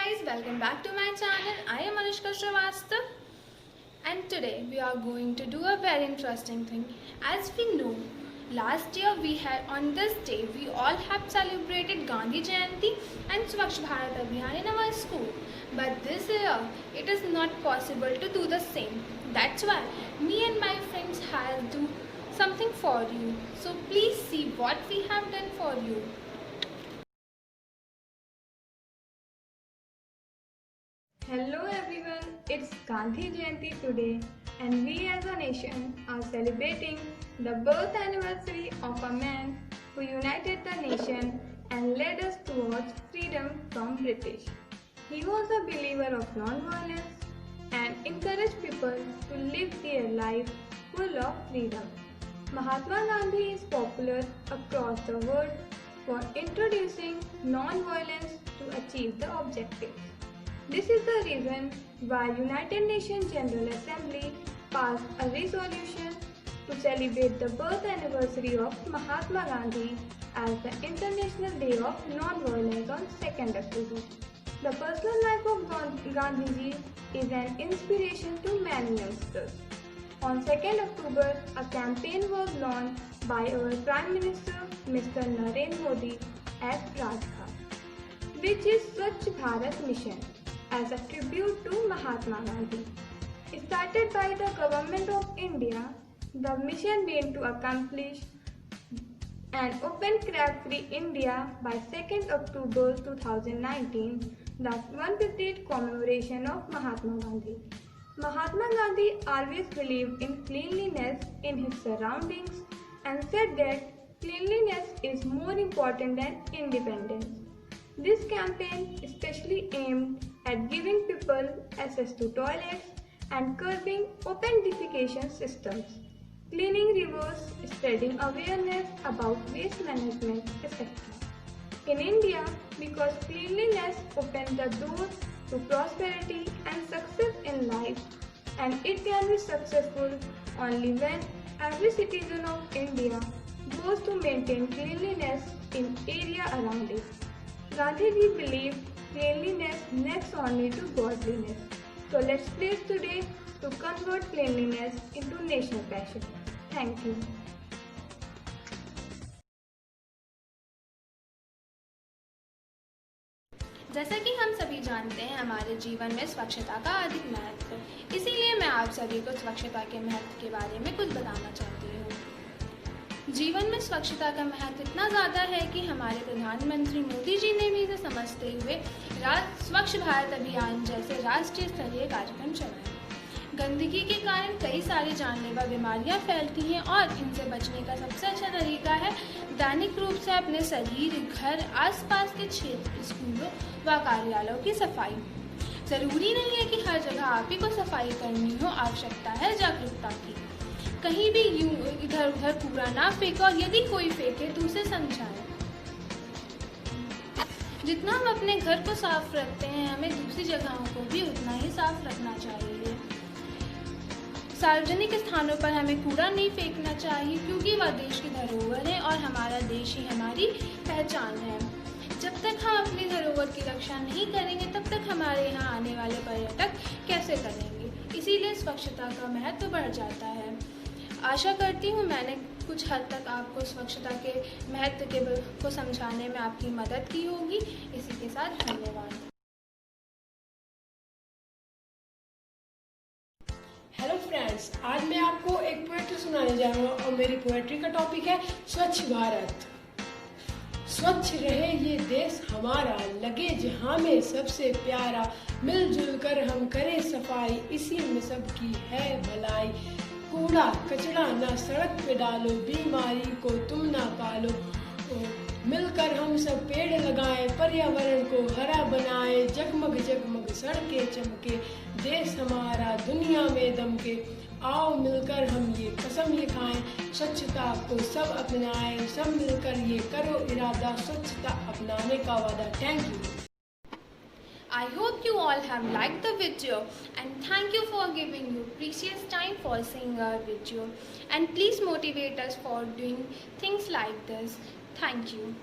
guys, welcome back to my channel. I am Anushka Srivastava and today we are going to do a very interesting thing. As we know, last year we had on this day we all have celebrated Gandhi Jayanti and Swachh Bharat Abhiyan in our school. But this year it is not possible to do the same. That's why me and my friends have do something for you. So please see what we have done for you. Hello everyone, it's Gandhi Jayanti today and we as a nation are celebrating the birth anniversary of a man who united the nation and led us towards freedom from British. He was a believer of non-violence and encouraged people to live their life full of freedom. Mahatma Gandhi is popular across the world for introducing non-violence to achieve the objectives. This is the reason why United Nations General Assembly passed a resolution to celebrate the birth anniversary of Mahatma Gandhi as the International Day of Non-Violence on 2nd October. The personal life of Gandhiji is an inspiration to many youngsters. On 2nd October, a campaign was launched by our Prime Minister Mr. Narendra Modi at Rajghat, which is Swachh Bharat Mission, as a tribute to Mahatma Gandhi. Started by the Government of India, the mission aimed to accomplish an open crab-free India by 2nd October 2019, the 150th commemoration of Mahatma Gandhi. Mahatma Gandhi always believed in cleanliness in his surroundings and said that cleanliness is more important than independence. This campaign especially aimed at giving people access to toilets and curbing open defecation systems, cleaning rivers, spreading awareness about waste management, etc. In India, because cleanliness opens the door to prosperity and success in life, and it can be successful only when every citizen of India goes to maintain cleanliness in area around it. Gandhiji believed cleanliness next only to godliness. So let's pray today to convert cleanliness into national passion. Thank you. जैसा कि हम सभी जानते हैं, हमारे जीवन में स्वच्छता का अधिक महत्व है। इसीलिए मैं आप सभी को स्वच्छता के महत्व के बारे में कुछ बताना चाहती हूँ। जीवन में स्वच्छता का महत्व इतना ज़्यादा है कि हमारे प्रधानमंत्री मोदी जी ने भी इसे समझते हुए स्वच्छ भारत अभियान जैसे राष्ट्रीय स्तरीय कार्यक्रम चलाए। गंदगी के कारण कई सारी जानलेवा बीमारियां फैलती हैं और इनसे बचने का सबसे अच्छा तरीका है दैनिक रूप से अपने शरीर, घर, आसपास के क्षेत्र, स्कूलों व कार्यालयों की सफाई। जरूरी नहीं है कि हर जगह आप ही को सफाई करनी हो, आवश्यकता है जागरूकता की। कहीं भी यूं इधर उधर कूड़ा ना फेंके और यदि कोई फेंके तो उसे समझाएं। जितना हम अपने घर को साफ रखते हैं, हमें दूसरी जगहों को भी उतना ही साफ रखना चाहिए। सार्वजनिक स्थानों पर हमें कूड़ा नहीं फेंकना चाहिए क्योंकि वह देश की धरोहर है और हमारा देश ही हमारी पहचान है। जब तक हम अपनी धरोहर की रक्षा नहीं करेंगे तब तक हमारे यहाँ आने वाले पर्यटक कैसे करेंगे। इसीलिए स्वच्छता का महत्व बढ़ जाता है। आशा करती हूँ मैंने कुछ हद तक आपको स्वच्छता के महत्व को समझाने में आपकी मदद की होगी। इसी के साथ धन्यवाद। हेलो फ्रेंड्स, आज मैं आपको एक पोएट्री सुनाने जा रहा हूँ और मेरी पोएट्री का टॉपिक है स्वच्छ भारत। स्वच्छ रहे ये देश हमारा, लगे जहाँ में सबसे प्यारा, मिलजुल कर हम करें सफाई, इसी में सबकी है भलाई। कूड़ा कचरा ना सड़क पे डालो, बीमारी को तुम ना पालो। मिलकर हम सब पेड़ लगाएं, पर्यावरण को हरा बनाएं, जगमग जगमग सड़कें चमके, देश हमारा दुनिया में दमके। आओ मिलकर हम ये कसम ये खाएं, स्वच्छता को सब अपनाएं, सब मिलकर ये करो इरादा, स्वच्छता अपनाने का वादा। Thank you. I hope you all have liked the video and thank you for giving your precious time for seeing our video, and please motivate us for doing things like this. Thank you.